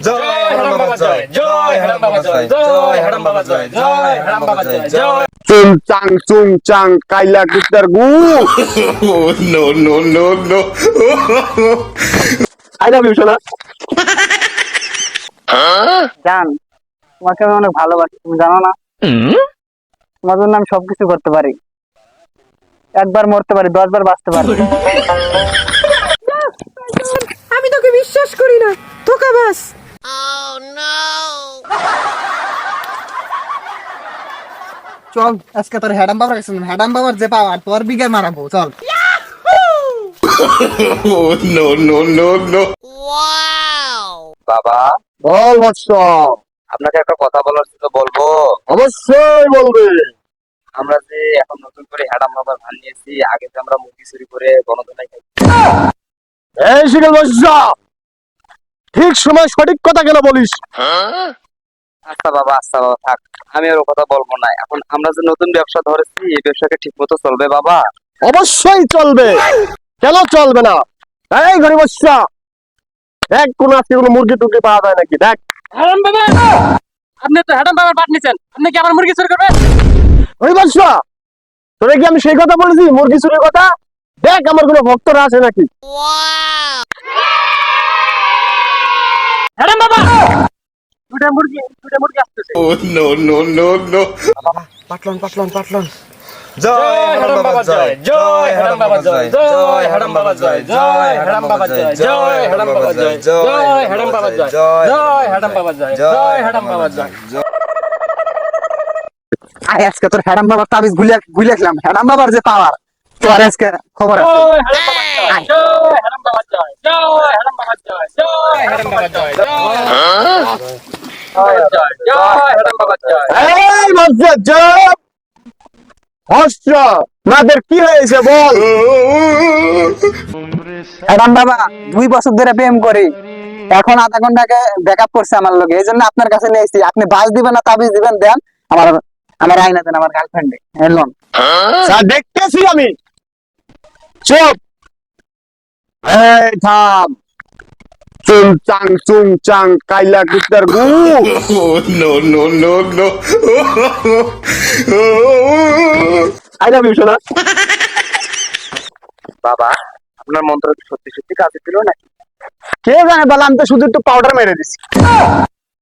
জয় হারাম বাবা জয়, জয় হারাম বাবা জয়, জয় হারাম বাবা জয়, জয় হারাম বাবা জয়, জয়। চুং চাং কাইলা কুত্তার গু। Oh, no, no, no, no. I love you সোনা। জান, তোমাকে আমি অনেক ভালোবাসি, তুমি জানো না? তোমার জন্য আমি সবকিছু করতে পারি, একবার মরতে পারি, 10 বার বাঁচতে পারি। আমি তোকে বিশ্বাস করি না, ধোঁকাবাজ। চল আজকে তোর হ্যাডাম বাবার কাছে, হ্যাডাম বাবার যে পাওয়ার তোর বিঘে মারাবো, চল। Oh, no, no, no, no. বাবা বল বৎস। আপনাকে একটা কথা বলার ছিল, বলবো? অবশ্যই বলবে। আমরা যে এখন নতুন করে হ্যাডাম বাবার ভান নিয়েছি, আগে যে আমরা মুরগি চুরি করে বনদনায় খাই। এই শিকল বৎস, ঠিক সময় সঠিক কথা কেন বলিস? আচ্ছা বাবা, আচ্ছা বাবা, থাক, আমি আর ও কথা বলবো না। এখন আমরা যে নতুন ব্যবসা ধরেছি, এই ব্যবসাকে ঠিক মতো চলবে বাবা? অবশ্যই চলবে, কেন চলবে না? এই গরিব বৎস, দেখ কোন আজকে কোনো মুরগি টুরগি পাওয়া যায় নাকি, দেখ। হ্যাডাম বাবা, আপনি তো হ্যাডাম বাবার পাট নিছেন, আপনি কি আমার মুরগি চুরি করবেন? গরিব বৎস, তোরে কি আমি সেই কথা বলেছি মুরগি চুরির কথা? দেখ আমার কোনো ভক্তরা আছে নাকি। হ্যাডাম বাবা, দুটা মুরগি আসতেছে। Oh, no, no, no, no. জয় হারাম বাবা জয়, জয় হারাম বাবা জয়, জয় হারাম বাবা জয়, জয় হারাম বাবা জয়, জয় হারাম বাবা জয়, জয় হারাম বাবা জয়, জয় হারাম বাবা জয়, জয় হারাম বাবা জয়। আয় আজকে তোর হ্যাডাম বাবার তাবিজ গুলিয়েছিলাম, হ্যাডাম বাবার যে পাওয়ার তোর আজকে খবর আছে। জয় হারাম বাবা জয়, জয় হারাম বাবা জয়, জয় হারাম বাবা জয়, জয় হারাম বাবা জয়। এই মসজিদ জব হস্ত মাদের কি হয়েছে বল। হ্যাডাম বাবা 2 বছর ধরে প্রেম করি, এখন আধা ঘন্টাকে ব্যাকআপ করছে আমার লগে, এই জন্য আপনার কাছে নিয়ে এসেছি। আপনি বাস দিবেন না তাবিজ দিবেন, দেন আমার আমার আইনা দেন, আমার গার্লফ্রেন্ডে এলন। স্যার দেখতেছি আমি। চুপ, এই থাম। চুং চাং কাইলা কুত্তার গু। Oh, no, no, no, no. I love you সোনা। বাবা, আপনার মন্ত্র কি সত্যি সত্যি কাজে দিল নাকি? কে জানে বলে, আমি তো শুধু একটু পাউডার মেরে দিছি।